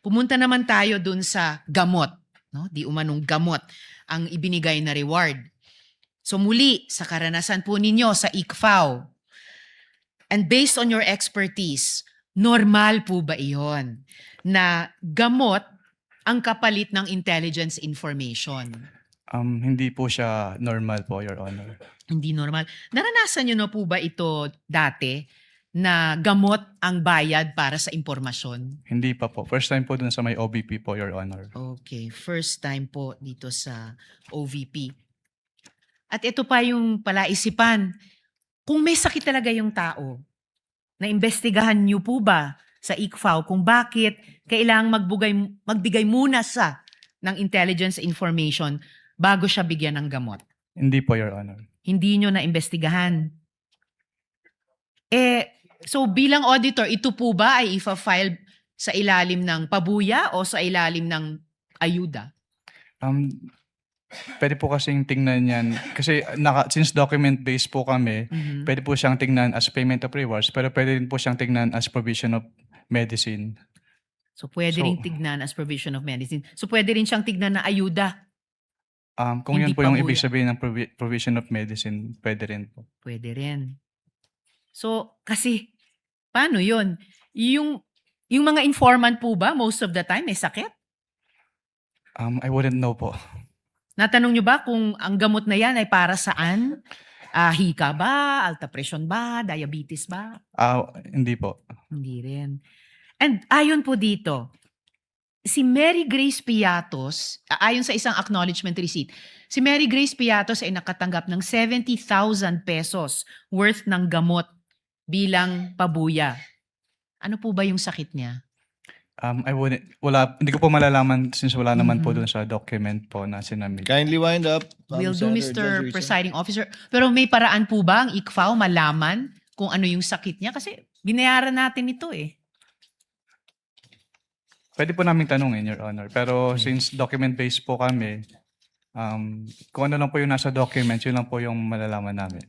pumunta naman tayo dun sa gamot. No? Di umanong gamot ang ibinigay na reward. So muli, sa karanasan po ninyo sa ICFAO, and based on your expertise, normal po ba iyon na gamot ang kapalit ng intelligence information? Hindi po siya normal po, Your Honor. Hindi normal. Naranasan nyo na po ba ito dati na gamot ang bayad para sa impormasyon? Hindi pa po. First time po dun sa may OBP po, Your Honor. Okay, first time po dito sa OVP. At ito pa yung palaisipan. Kung may sakit talaga yung tao, naimbestigahan niyo po ba sa ICFAO kung bakit kailangang magbigay muna sa ng intelligence information bago siya bigyan ng gamot? Hindi po, Your Honor. Hindi nyo naimbestigahan. So bilang auditor, ito po ba ay ifa-file sa ilalim ng pabuya o sa ilalim ng ayuda? Pwede po kasing tingnan yan. Kasi since document-based po kami, pwede po siyang tingnan as payment of rewards, pero pwede rin po siyang tingnan as provision of medicine. So pwede rin tignan as provision of medicine. So pwede rin siyang tignan na ayuda. Kung Hindi yun po yung pabuya. ibig sabihin ng provision of medicine, pwede rin po. Pwede rin. So kasi, paano yun? Yung mga informant po ba, most of the time, may sakit? I wouldn't know po. Natanong nyo ba kung ang gamot na yan ay para saan? Hika ba? Alta presyon ba? Diabetes ba? Hindi po. Hindi rin. And ayon po dito, si Mary Grace Piatos, ayon sa isang acknowledgement receipt, si Mary Grace Piatos ay nakatanggap ng 70,000 pesos worth ng gamot bilang pabuya. Ano po ba yung sakit niya? Hindi ko po malalaman since wala naman po dun sa document po na sinamit. Kindly wind up. Will do, Mr. Senator Judge Risa. Presiding Officer. Pero may paraan po ba ang ICFAO malaman kung ano yung sakit niya? Kasi binayaran natin ito eh. Pwede po namin tanungin, Your Honor. Pero since document-based po kami, kung ano lang po yung nasa document, yun lang po yung malalaman namin.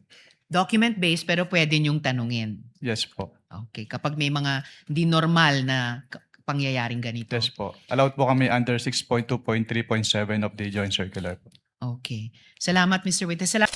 Document-based pero pwede niyong tanungin. Yes po. Okay. Kapag may mga hindi normal na pangyayaring ganito. Yes po. Allowed po kami under 6.2.3.7 of the Joint Circular po. Okay. Salamat, Mr. Witness. Salamat.